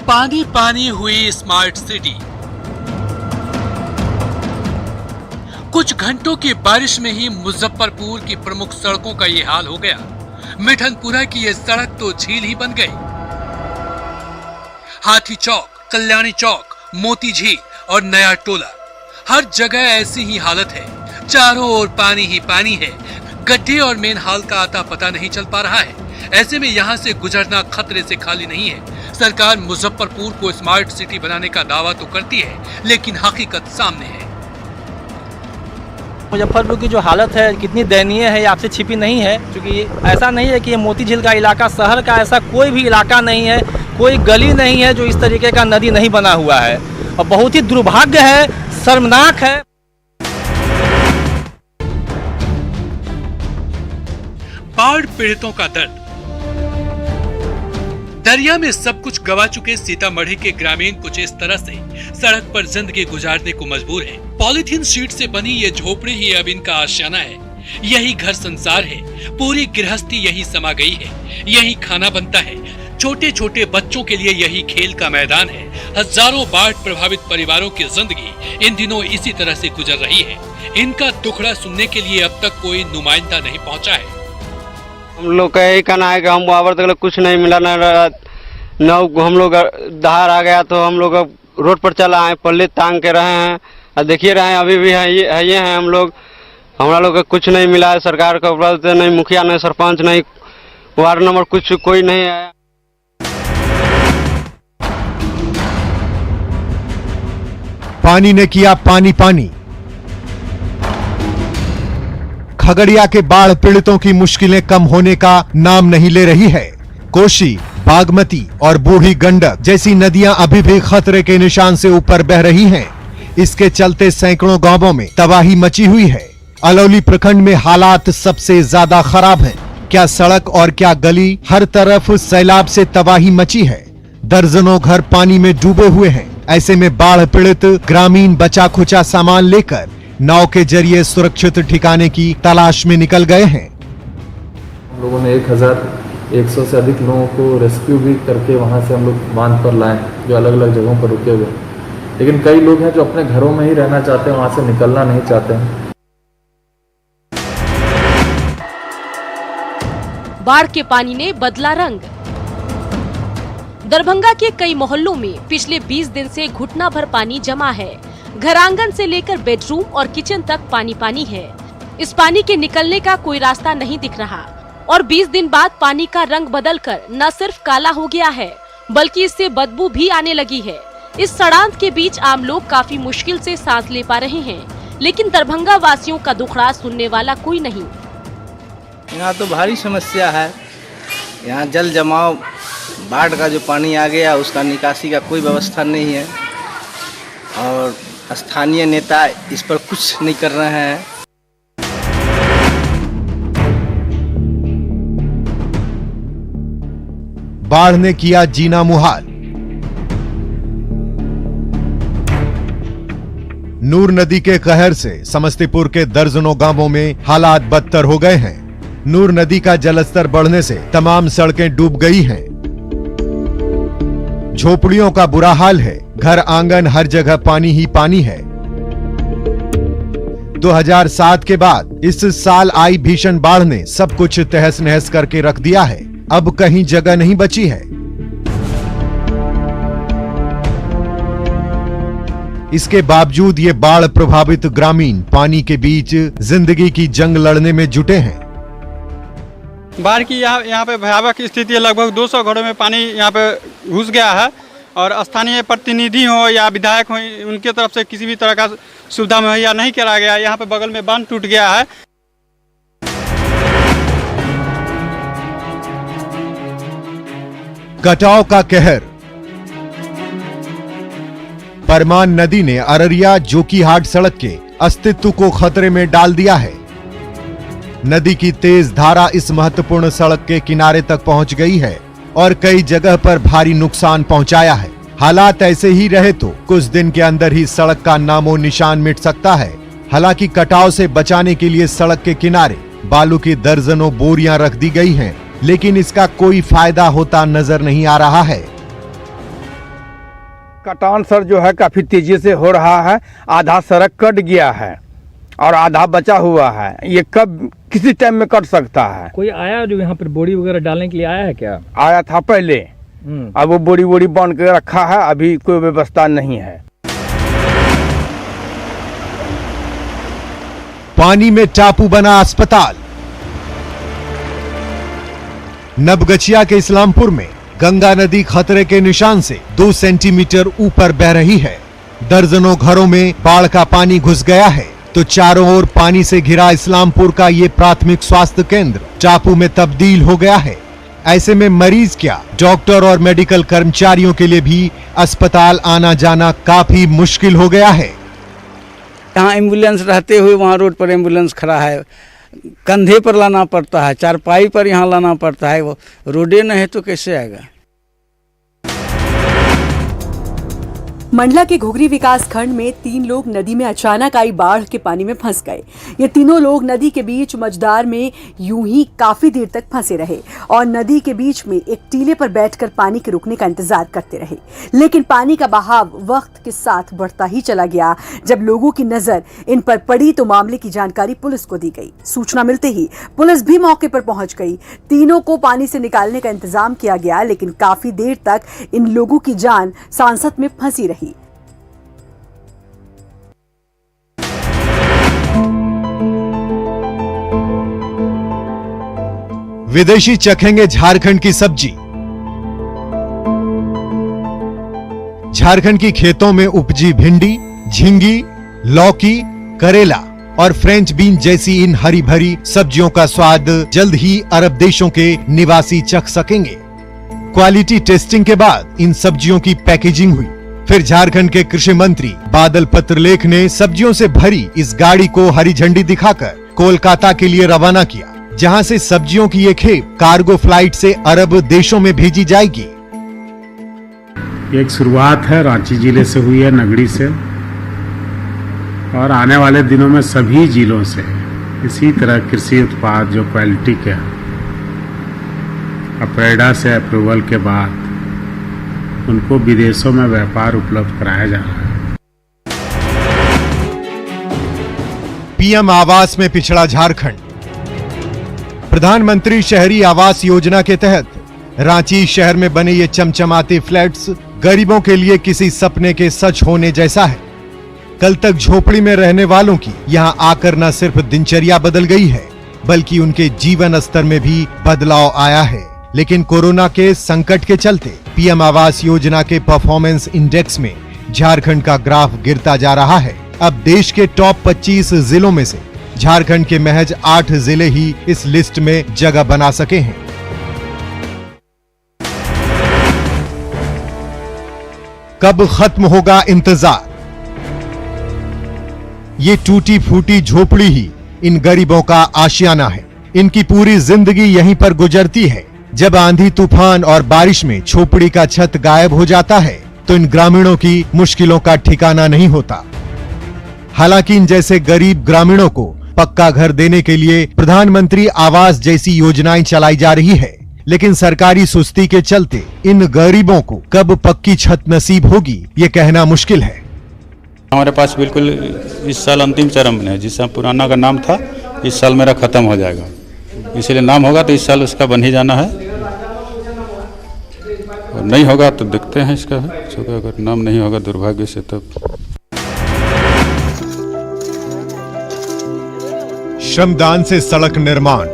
पानी पानी हुई स्मार्ट सिटी। कुछ घंटों की बारिश में ही मुजफ्फरपुर की प्रमुख सड़कों का ये हाल हो गया। मिठनपुरा की ये सड़क तो झील ही बन गई। हाथी चौक, कल्याणी चौक, मोती झील और नया टोला, हर जगह ऐसी ही हालत है। चारों ओर पानी ही पानी है। गड्ढे और मेन हाल का आता पता नहीं चल पा रहा है। ऐसे में यहाँ से गुजरना खतरे से खाली नहीं है। सरकार मुजफ्फरपुर को स्मार्ट सिटी बनाने का दावा तो करती है, लेकिन हकीकत सामने है। मुजफ्फरपुर की जो हालत है कितनी दयनीय है, ये आपसे छिपी नहीं है। क्योंकि ऐसा नहीं है कि ये मोती झील का इलाका, शहर का ऐसा कोई भी इलाका नहीं है, कोई गली नहीं है जो इस तरीके का नदी नहीं बना हुआ है। और बहुत ही दुर्भाग्य है, शर्मनाक है। बाढ़ पीड़ितों का दर्द। दरिया में सब कुछ गवा चुके सीतामढ़ी के ग्रामीण कुछ इस तरह से सड़क पर जिंदगी गुजारने को मजबूर हैं। पॉलीथीन शीट से बनी ये झोपड़ी ही अब इनका आशियाना है। यही घर संसार है। पूरी गृहस्थी यही समा गई है। यही खाना बनता है। छोटे छोटे बच्चों के लिए यही खेल का मैदान है। हजारों बाढ़ प्रभावित परिवारों की जिंदगी इन दिनों इसी तरह से गुजर रही है। इनका दुखड़ा सुनने के लिए अब तक कोई नुमाइंदा नहीं पहुंचा है। हम लोग का यही कहना है कि हम वावर तक कुछ नहीं मिला, न हम लोग धार आ गया तो हम लोग रोड पर चला आए, पल्ले टांग के रहे हैं और देखिए रहे हैं अभी भी है ये हैं हम लोग। हमारा लोग का कुछ नहीं मिला है। सरकार का उपलब्ध नहीं, मुखिया नहीं, सरपंच नहीं, वार्ड नंबर कुछ कोई नहीं आया। पानी ने किया पानी पानी। खगड़िया के बाढ़ पीड़ितों की मुश्किलें कम होने का नाम नहीं ले रही है। कोसी, बागमती और बूढ़ी गंडक जैसी नदियां अभी भी खतरे के निशान से ऊपर बह रही हैं। इसके चलते सैकड़ों गांवों में तबाही मची हुई है। अलौली प्रखंड में हालात सबसे ज्यादा खराब हैं। क्या सड़क और क्या गली, हर तरफ सैलाब से तबाही मची है। दर्जनों घर पानी में डूबे हुए हैं। ऐसे में बाढ़ पीड़ित ग्रामीण बचा खुचा सामान लेकर नाव के जरिए सुरक्षित ठिकाने की तलाश में निकल गए हैं। हम लोगों ने 1100 से अधिक लोगों को रेस्क्यू भी करके वहां से हम लोग बांध पर लाए, जो अलग अलग जगहों पर रुके हुए। लेकिन कई लोग हैं जो अपने घरों में ही रहना चाहते हैं, वहां से निकलना नहीं चाहते हैं। बाढ़ के पानी ने बदला रंग। दरभंगा के कई मोहल्लों में पिछले 20 दिन से घुटना भर पानी जमा है। घर आंगन से लेकर बेडरूम और किचन तक पानी पानी है। इस पानी के निकलने का कोई रास्ता नहीं दिख रहा और 20 दिन बाद पानी का रंग बदलकर न सिर्फ काला हो गया है, बल्कि इससे बदबू भी आने लगी है। इस सड़ांत के बीच आम लोग काफी मुश्किल से सांस ले पा रहे हैं, लेकिन दरभंगा वासियों का दुखड़ा सुनने वाला कोई नहीं। यहाँ तो भारी समस्या है। यहाँ जल जमाव, बाढ़ का जो पानी आ गया उसका निकासी का कोई व्यवस्था नहीं है और स्थानीय नेता इस पर कुछ नहीं कर रहे हैं। बाढ़ ने किया जीना मुहाल। नूर नदी के कहर से समस्तीपुर के दर्जनों गांवों में हालात बदतर हो गए हैं। नूर नदी का जलस्तर बढ़ने से तमाम सड़कें डूब गई हैं। झोपड़ियों का बुरा हाल है। घर आंगन हर जगह पानी ही पानी है। 2007 के बाद इस साल आई भीषण बाढ़ ने सब कुछ तहस नहस करके रख दिया है। अब कहीं जगह नहीं बची है। इसके बावजूद ये बाढ़ प्रभावित ग्रामीण पानी के बीच जिंदगी की जंग लड़ने में जुटे हैं। बाढ़ की यहाँ पे भयावह स्थिति है। लगभग 200 घरों में पानी यहाँ पे घुस गया है और स्थानीय प्रतिनिधि हो या विधायक हो, उनके तरफ से किसी भी तरह का सुविधा मुहैया नहीं करा गया। यहाँ पे बगल में बांध टूट गया है। कटाव का कहर। परमान नदी ने अररिया जोकीहाट सड़क के अस्तित्व को खतरे में डाल दिया है। नदी की तेज धारा इस महत्वपूर्ण सड़क के किनारे तक पहुंच गई है और कई जगह पर भारी नुकसान पहुंचाया है। हालात ऐसे ही रहे तो कुछ दिन के अंदर ही सड़क का नामो निशान मिट सकता है। हालांकि कटाव से बचाने के लिए सड़क के किनारे बालू की दर्जनों बोरियां रख दी गई हैं, लेकिन इसका कोई फायदा होता नजर नहीं आ रहा है। कटान सर जो है काफ़ी तेज़ी से हो रहा है। आधा सड़क कट गया है और आधा बचा हुआ है। ये कब किसी टाइम में कट सकता है। कोई आया जो यहाँ पर बोरी वगैरह डालने के लिए आया है क्या? आया था पहले, अब वो बोरी वोरी बांध के रखा है, अभी कोई व्यवस्था नहीं है। पानी में टापू बना अस्पताल। नवगछिया के इस्लामपुर में गंगा नदी खतरे के निशान से 2 सेंटीमीटर ऊपर बह रही है। दर्जनों घरों में बाढ़ का पानी घुस गया है, तो चारों ओर पानी से घिरा इस्लामपुर का ये प्राथमिक स्वास्थ्य केंद्र टापू में तब्दील हो गया है। ऐसे में मरीज क्या, डॉक्टर और मेडिकल कर्मचारियों के लिए भी अस्पताल आना जाना काफी मुश्किल हो गया है। यहाँ एम्बुलेंस रहते हुए वहाँ रोड पर एम्बुलेंस खड़ा है, कंधे पर लाना पड़ता है, चारपाई पर यहाँ लाना पड़ता है। वो रोडे नहीं है तो कैसे आएगा। मंडला के घुघरी विकास खंड में 3 लोग नदी में अचानक आई बाढ़ के पानी में फंस गए। ये तीनों लोग नदी के बीच मझदार में यूं ही काफी देर तक फंसे रहे और नदी के बीच में एक टीले पर बैठकर पानी के रुकने का इंतजार करते रहे। लेकिन पानी का बहाव वक्त के साथ बढ़ता ही चला गया। जब लोगों की नजर इन पर पड़ी तो मामले की जानकारी पुलिस को दी गई। सूचना मिलते ही पुलिस भी मौके पर पहुंच गई। तीनों को पानी से निकालने का इंतजाम किया गया, लेकिन काफी देर तक इन लोगों की जान सांसत में फंसी रही। विदेशी चखेंगे झारखंड की सब्जी। झारखंड की खेतों में उपजी भिंडी, झींगी, लौकी, करेला और फ्रेंच बीन जैसी इन हरी भरी सब्जियों का स्वाद जल्द ही अरब देशों के निवासी चख सकेंगे। क्वालिटी टेस्टिंग के बाद इन सब्जियों की पैकेजिंग हुई। फिर झारखंड के कृषि मंत्री बादल पत्रलेख ने सब्जियों से भरी इस गाड़ी को हरी झंडी दिखाकर कोलकाता के लिए रवाना किया, जहां से सब्जियों की ये खेप कार्गो फ्लाइट से अरब देशों में भेजी जाएगी। एक शुरुआत है, रांची जिले से हुई है, नगड़ी से, और आने वाले दिनों में सभी जिलों से इसी तरह कृषि उत्पाद जो क्वालिटी के अप्रेडा से अप्रूवल के बाद उनको विदेशों में व्यापार उपलब्ध कराया जा रहा है। पीएम आवास में पिछड़ा झारखंड। प्रधानमंत्री शहरी आवास योजना के तहत रांची शहर में बने ये चमचमाते फ्लैट्स गरीबों के लिए किसी सपने के सच होने जैसा है। कल तक झोपड़ी में रहने वालों की यहां आकर न सिर्फ दिनचर्या बदल गई है, बल्कि उनके जीवन स्तर में भी बदलाव आया है। लेकिन कोरोना के संकट के चलते पीएम आवास योजना के परफॉर्मेंस इंडेक्स में झारखंड का ग्राफ गिरता जा रहा है। अब देश के टॉप 25 जिलों में से झारखंड के महज 8 जिले ही इस लिस्ट में जगह बना सके हैं। कब खत्म होगा इंतजार? ये टूटी फूटी झोपड़ी ही इन गरीबों का आशियाना है। इनकी पूरी जिंदगी यहीं पर गुजरती है। जब आंधी तूफान और बारिश में झोपड़ी का छत गायब हो जाता है तो इन ग्रामीणों की मुश्किलों का ठिकाना नहीं होता। हालांकि इन जैसे गरीब ग्रामीणों को पक्का घर देने के लिए प्रधानमंत्री आवास जैसी योजनाएं चलाई जा रही है, लेकिन सरकारी सुस्ती के चलते इन गरीबों को कब पक्की छत नसीब होगी ये कहना मुश्किल है। हमारे पास बिल्कुल इस साल अंतिम चरण में है। जिस साल पुराना का नाम था, इस साल मेरा खत्म हो जाएगा, इसीलिए नाम होगा तो इस साल उसका बन ही जाना है, और नहीं होगा तो देखते हैं इसका। अगर नाम नहीं होगा दुर्भाग्य से तब। श्रमदान से सड़क निर्माण।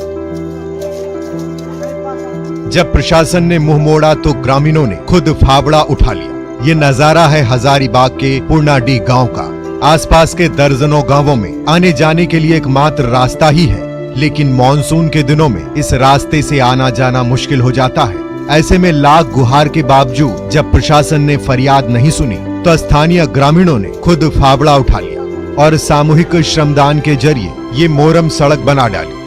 जब प्रशासन ने मुंह मोड़ा तो ग्रामीणों ने खुद फावड़ा उठा लिया। ये नजारा है हजारीबाग के पूर्णाडीह गांव का। आसपास के दर्जनों गांवों में आने जाने के लिए एकमात्र रास्ता ही है, लेकिन मॉनसून के दिनों में इस रास्ते से आना जाना मुश्किल हो जाता है। ऐसे में लाख गुहार के बावजूद जब प्रशासन ने फरियाद नहीं सुनी तो स्थानीय ग्रामीणों ने खुद फावड़ा उठा लिया और सामूहिक श्रमदान के जरिए ये मोरम सड़क बना डाली।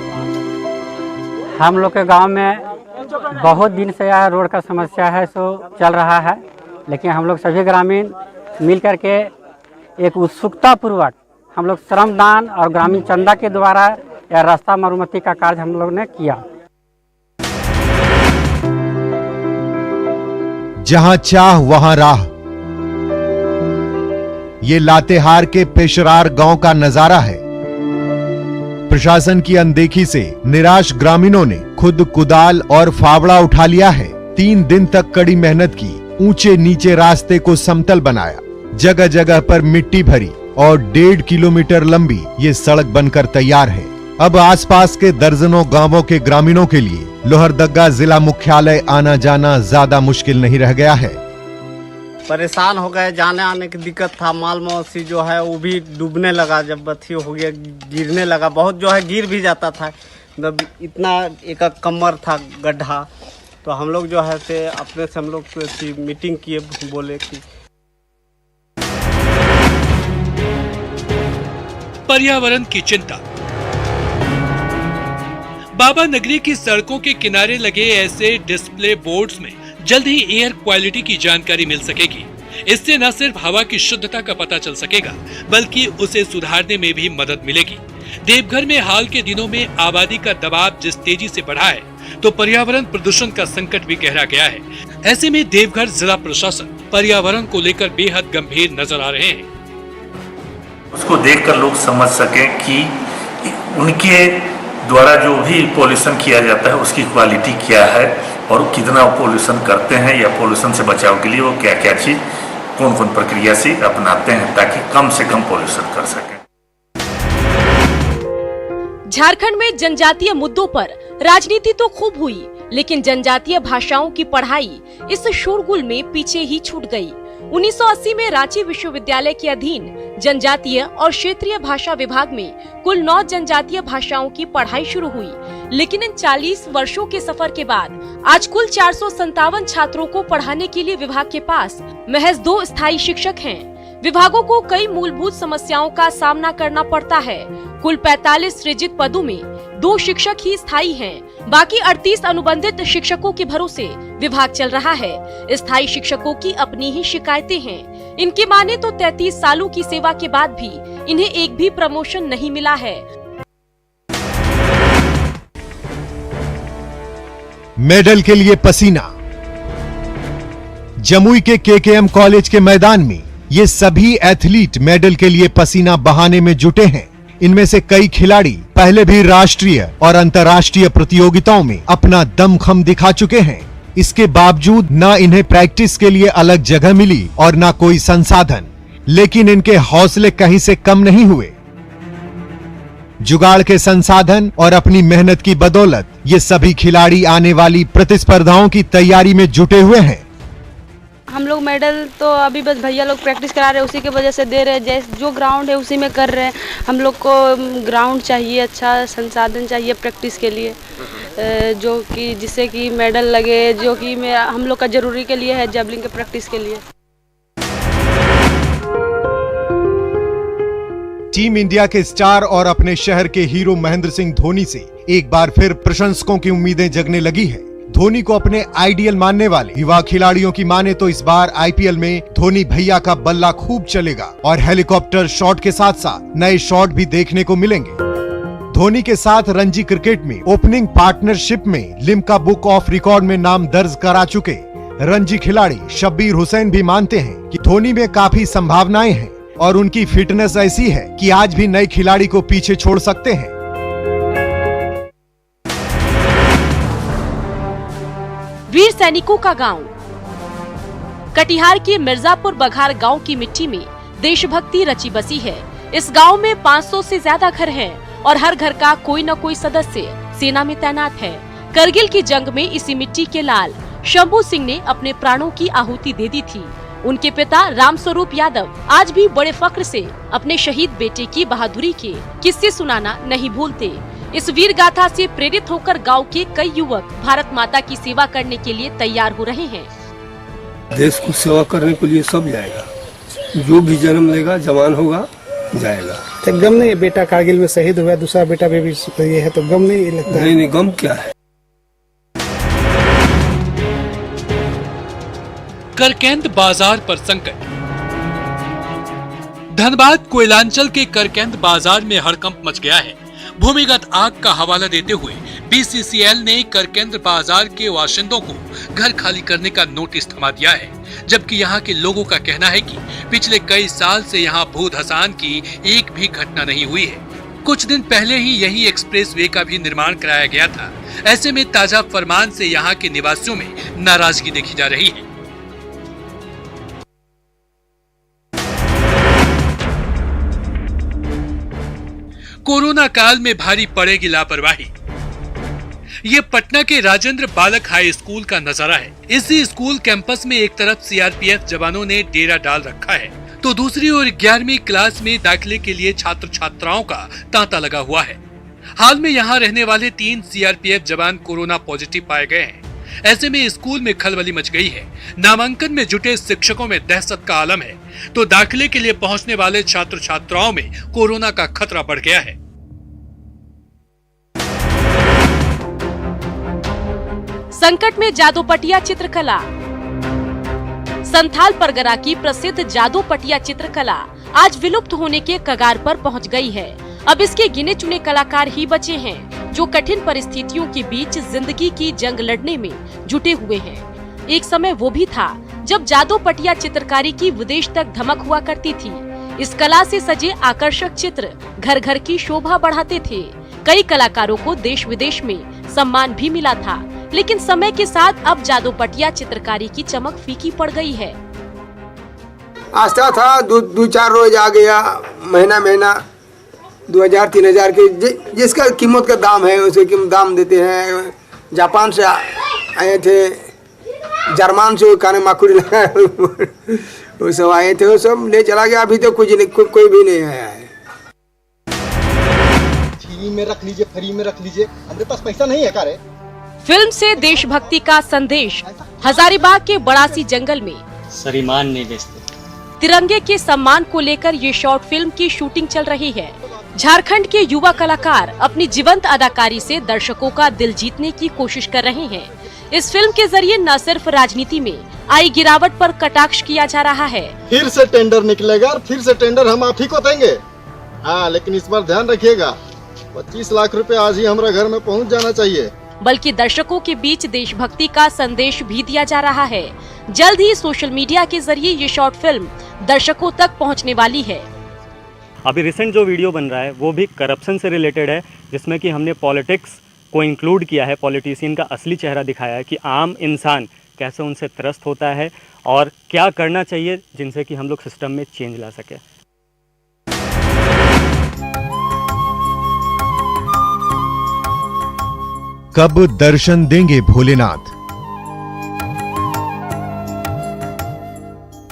हम लोग के गांव में बहुत दिन से यह रोड का समस्या है सो चल रहा है, लेकिन हम लोग सभी ग्रामीण मिल करके एक उत्सुकता पूर्वक हम लोग श्रमदान और ग्रामीण चंदा के द्वारा यह रास्ता मरम्मती का कार्य हम लोग ने किया। जहां चाह वहां राह। ये लातेहार के पेशरार गांव का नजारा है। प्रशासन की अनदेखी से निराश ग्रामीणों ने खुद कुदाल और फावड़ा उठा लिया है। 3 दिन तक कड़ी मेहनत की, ऊंचे नीचे रास्ते को समतल बनाया, जगह जगह पर मिट्टी भरी और 1.5 किलोमीटर लंबी ये सड़क बनकर तैयार है। अब आसपास के दर्जनों गांवों के ग्रामीणों के लिए लोहरदगा जिला मुख्यालय आना जाना ज्यादा मुश्किल नहीं रह गया है। परेशान हो गए, जाने आने की दिक्कत था। माल मवेशी जो है वो भी डूबने लगा, जब बत्ती हो गया गिरने लगा, बहुत जो है गिर भी जाता था। जब इतना एक कमर था गड्ढा, तो हम लोग जो है से अपने से हम लोग मीटिंग किए, बोले कि पर्यावरण की चिंता। बाबा नगरी की सड़कों के किनारे लगे ऐसे डिस्प्ले बोर्ड्स में जल्द ही एयर क्वालिटी की जानकारी मिल सकेगी। इससे न सिर्फ हवा की शुद्धता का पता चल सकेगा, बल्कि उसे सुधारने में भी मदद मिलेगी। देवघर में हाल के दिनों में आबादी का दबाव जिस तेजी से बढ़ा है, तो पर्यावरण प्रदूषण का संकट भी गहरा गया है। ऐसे में देवघर जिला प्रशासन पर्यावरण को लेकर बेहद गंभीर नजर आ रहे हैं। उसको देखकर लोग समझ सकें कि उनके द्वारा जो भी पॉल्यूशन किया जाता है उसकी क्वालिटी क्या है और कितना पॉल्यूशन करते हैं, या पॉल्यूशन से बचाव के लिए वो क्या क्या चीज कौन कौन प्रक्रिया से अपनाते हैं, ताकि कम से कम पॉल्यूशन कर सकें। झारखंड में जनजातीय मुद्दों पर राजनीति तो खूब हुई, लेकिन जनजातीय भाषाओं की पढ़ाई इस शोरगुल में पीछे ही छूट गई। 1980 में रांची विश्वविद्यालय के अधीन जनजातीय और क्षेत्रीय भाषा विभाग में कुल 9 जनजातीय भाषाओं की पढ़ाई शुरू हुई, लेकिन इन 40 वर्षों के सफर के बाद आज कुल 457 छात्रों को पढ़ाने के लिए विभाग के पास महज 2 स्थायी शिक्षक हैं। विभागों को कई मूलभूत समस्याओं का सामना करना पड़ता है। कुल 45 सृजित पदों में 2 शिक्षक ही स्थायी हैं। बाकी 38 अनुबंधित शिक्षकों के भरोसे विभाग चल रहा है। स्थायी शिक्षकों की अपनी ही शिकायतें हैं। इनकी माने तो 33 सालों की सेवा के बाद भी इन्हें एक भी प्रमोशन नहीं मिला है। मेडल के लिए पसीना। जमुई के केकेएम कॉलेज के मैदान में ये सभी एथलीट मेडल के लिए पसीना बहाने में जुटे हैं। इनमें से कई खिलाड़ी पहले भी राष्ट्रीय और अंतर्राष्ट्रीय प्रतियोगिताओं में अपना दमखम दिखा चुके हैं। इसके बावजूद न इन्हें प्रैक्टिस के लिए अलग जगह मिली और न कोई संसाधन, लेकिन इनके हौसले कहीं से कम नहीं हुए। जुगाड़ के संसाधन और अपनी मेहनत की बदौलत ये सभी खिलाड़ी आने वाली प्रतिस्पर्धाओं की तैयारी में जुटे हुए हैं। हम लोग मेडल तो अभी बस भैया लोग प्रैक्टिस करा रहे हैं, उसी के वजह से दे रहे हैं। जैसे जो ग्राउंड है उसी में कर रहे हैं। हम लोग को ग्राउंड चाहिए, अच्छा संसाधन चाहिए प्रैक्टिस के लिए, जो कि जिससे कि मेडल लगे, जो कि हम लोग का जरूरी के लिए है जैवलिन के प्रैक्टिस के लिए। टीम इंडिया के स्टार और अपने शहर के हीरो महेंद्र सिंह धोनी से एक बार फिर प्रशंसकों की उम्मीदें जगने लगी है। धोनी को अपने आइडियल मानने वाले युवा खिलाड़ियों की माने तो इस बार आईपीएल में धोनी भैया का बल्ला खूब चलेगा और हेलीकॉप्टर शॉट के साथ साथ नए शॉट भी देखने को मिलेंगे। धोनी के साथ रणजी क्रिकेट में ओपनिंग पार्टनरशिप में लिम्का बुक ऑफ रिकॉर्ड में नाम दर्ज करा चुके रणजी खिलाड़ी शब्बीर हुसैन भी मानते हैं कि धोनी में काफी संभावनाएं हैं और उनकी फिटनेस ऐसी है कि आज भी नए खिलाड़ी को पीछे छोड़ सकते हैं। वीर सैनिकों का गांव। कटिहार के मिर्जापुर बघार गांव की मिट्टी में देशभक्ति रची बसी है। इस गांव में 500 से ज्यादा घर हैं और हर घर का कोई न कोई सदस्य सेना में तैनात है। करगिल की जंग में इसी मिट्टी के लाल शंभू सिंह ने अपने प्राणों की आहुति दे दी थी। उनके पिता रामस्वरूप यादव आज भी बड़े फख्र से अपने शहीद बेटे की बहादुरी के किस्से सुनाना नहीं भूलते। इस वीर गाथा से प्रेरित होकर गांव के कई युवक भारत माता की सेवा करने के लिए तैयार हो रहे हैं। देश को सेवा करने के लिए सब जाएगा, जो भी जन्म लेगा जवान होगा जाएगा। तो गम नहीं, बेटा कारगिल में शहीद हुआ, दूसरा बेटा भी ये है तो गम नहीं लगता? नहीं, गम क्या है। करकेंद बाजार पर संकट। धनबाद कोयलांचल के करकेंद बाजार में हड़कंप मच गया है। भूमिगत आग का हवाला देते हुए BCCL ने करकेंद्र बाजार के वाशिंदों को घर खाली करने का नोटिस थमा दिया है, जबकि यहाँ के लोगों का कहना है कि पिछले कई साल से यहाँ भू धसान की एक भी घटना नहीं हुई है। कुछ दिन पहले ही यही एक्सप्रेसवे का भी निर्माण कराया गया था। ऐसे में ताजा फरमान से यहाँ के निवासियों में नाराजगी देखी जा रही है। कोरोना काल में भारी पड़ेगी लापरवाही। ये पटना के राजेंद्र बालक हाई स्कूल का नजारा है। इसी स्कूल कैंपस में एक तरफ CRPF जवानों ने डेरा डाल रखा है, तो दूसरी ओर 11वीं क्लास में दाखिले के लिए छात्र छात्राओं का तांता लगा हुआ है। हाल में यहाँ रहने वाले 3 CRPF जवान कोरोना पॉजिटिव पाए गए हैं। ऐसे में स्कूल में खलबली मच गई है। नामांकन में जुटे शिक्षकों में दहशत का आलम है, तो दाखिले के लिए पहुंचने वाले छात्र छात्राओं में कोरोना का खतरा बढ़ गया है। संकट में जादोपटिया चित्रकला। संथाल परगना की प्रसिद्ध जादोपटिया चित्रकला आज विलुप्त होने के कगार पर पहुंच गई है। अब इसके गिने चुने कलाकार ही बचे हैं जो कठिन परिस्थितियों के बीच जिंदगी की जंग लड़ने में जुटे हुए हैं। एक समय वो भी था जब जादोपटिया चित्रकारी की विदेश तक धमक हुआ करती थी। इस कला से सजे आकर्षक चित्र घर घर की शोभा बढ़ाते थे। कई कलाकारों को देश विदेश में सम्मान भी मिला था, लेकिन समय के साथ अब जादोपटिया चित्रकारी की चमक फीकी पड़ गई है। आस्था था दो चार रोज आ गया, महीना 2000-3000 के जिसका कीमत का दाम है उसे कीमत दाम देते हैं। जापान से आए थे, जर्मन से काने माकुड़ी लगाए वो सब आए थे, वो सब ले चला गया। अभी तो कोई भी नहीं आया है। फ्री में रख लीजिए, फ्री में रख लीजिए, हमारे पास पैसा नहीं है का रे। फिल्म से देशभक्ति का संदेश। हजारीबाग के बड़ासी जंगल में सरीमान नहीं बेचते। तिरंगे के सम्मान को लेकर ये शॉर्ट फिल्म की शूटिंग चल रही है। झारखंड के युवा कलाकार अपनी जीवंत अदाकारी से दर्शकों का दिल जीतने की कोशिश कर रहे हैं। इस फिल्म के जरिए न सिर्फ राजनीति में आई गिरावट पर कटाक्ष किया जा रहा है। फिर से टेंडर निकलेगा और फिर से टेंडर हम आप ही को देंगे। हाँ, लेकिन इस बार ध्यान रखिएगा, 25 लाख रुपए आज ही हमारे घर में पहुंच जाना चाहिए। बल्कि दर्शकों के बीच देशभक्ति का संदेश भी दिया जा रहा है। जल्द ही सोशल मीडिया के जरिए ये शॉर्ट फिल्म दर्शकों तक पहुंचने वाली है। अभी रिसेंट जो वीडियो बन रहा है वो भी करप्शन से रिलेटेड है, जिसमें कि हमने पॉलिटिक्स को इंक्लूड किया है। पॉलिटिशियन का असली चेहरा दिखाया है कि आम इंसान कैसे उनसे त्रस्त होता है और क्या करना चाहिए जिनसे कि हम लोग सिस्टम में चेंज ला सके। कब दर्शन देंगे भोलेनाथ?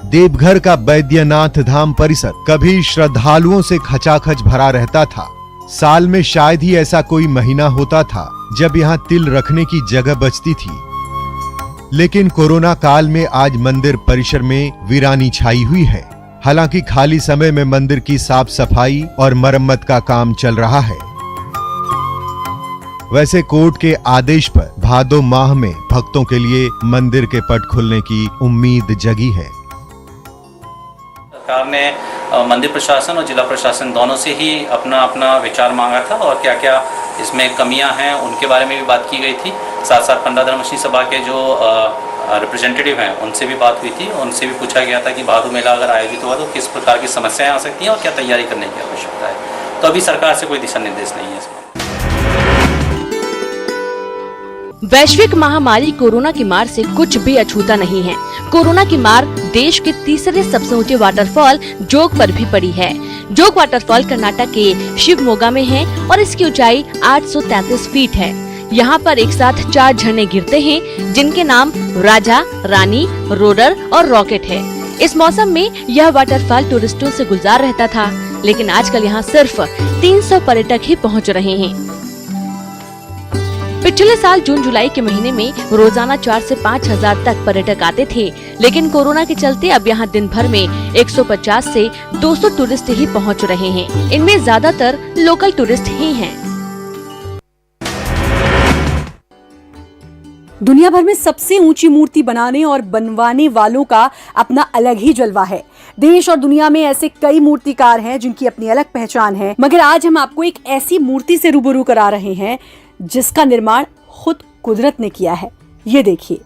देवघर का बैद्यनाथ धाम परिसर कभी श्रद्धालुओं से खचाखच भरा रहता था। साल में शायद ही ऐसा कोई महीना होता था जब यहाँ तिल रखने की जगह बचती थी। लेकिन कोरोना काल में आज मंदिर परिसर में वीरानी छाई हुई है। हालांकि खाली समय में मंदिर की साफ सफाई और मरम्मत का काम चल रहा है। वैसे कोर्ट के आदेश पर भादो माह में भक्तों के लिए मंदिर के पट खुलने की उम्मीद जगी है। सरकार ने मंदिर प्रशासन और जिला प्रशासन दोनों से ही अपना विचार मांगा था और क्या क्या इसमें कमियां हैं उनके बारे में भी बात की गई थी। साथ साथ पंडा धर्मश्री सभा के जो रिप्रेजेंटेटिव हैं उनसे भी बात हुई थी। उनसे भी पूछा गया था कि भादो मेला अगर आयोजित हुआ तो किस प्रकार की समस्याएं आ सकती हैं और क्या तैयारी करने की आवश्यकता है। तो अभी सरकार से कोई दिशा निर्देश नहीं है इसमें। वैश्विक महामारी कोरोना की मार से कुछ भी अछूता नहीं है। कोरोना की मार देश के तीसरे सबसे ऊंचे वाटरफॉल जोग पर भी पड़ी है। जोग वाटरफॉल कर्नाटक के शिवमोगा में है और इसकी ऊंचाई 833 फीट है। यहाँ पर एक साथ 4 झरने गिरते हैं जिनके नाम राजा, रानी, रोरर और रॉकेट है। इस मौसम में यह वाटरफॉल टूरिस्टों से गुलजार रहता था, लेकिन आजकल यहाँ सिर्फ 300 पर्यटक ही पहुँच रहे हैं। पिछले साल जून जुलाई के महीने में रोजाना 4 से 5 हजार तक पर्यटक आते थे, लेकिन कोरोना के चलते अब यहाँ दिन भर में 150 से 200 टूरिस्ट ही पहुँच रहे हैं। इनमें ज्यादातर लोकल टूरिस्ट ही हैं। दुनिया भर में सबसे ऊंची मूर्ति बनाने और बनवाने वालों का अपना अलग ही जलवा है। देश और दुनिया में ऐसे कई मूर्तिकार हैं जिनकी अपनी अलग पहचान है, मगर आज हम आपको एक ऐसी मूर्ति से रूबरू करा रहे हैं जिसका निर्माण खुद कुदरत ने किया है। ये देखिए,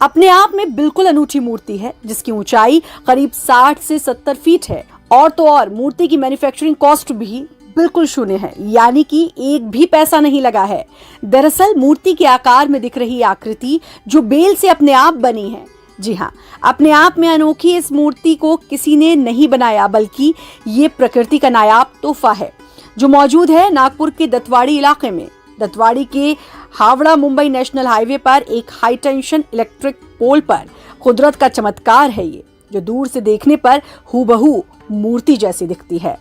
अपने आप में बिल्कुल अनूठी मूर्ति है जिसकी ऊंचाई करीब 60 से 70 फीट है। और तो और मूर्ति की मैन्युफैक्चरिंग कॉस्ट भी बिल्कुल शून्य है, यानी कि एक भी पैसा नहीं लगा है। दरअसल मूर्ति के आकार में दिख रही आकृति जो बेल से अपने आप बनी है, जी हाँ, अपने आप में अनोखी इस मूर्ति को किसी ने नहीं बनाया, बल्कि ये प्रकृति का नायाब तोहफा है जो मौजूद है नागपुर के दत्तवाड़ी इलाके में। दत्तवाड़ी के हावड़ा मुंबई नेशनल हाईवे पर एक हाई टेंशन इलेक्ट्रिक पोल पर कुदरत का चमत्कार है ये, जो दूर से देखने पर हूबहू मूर्ति जैसी दिखती है।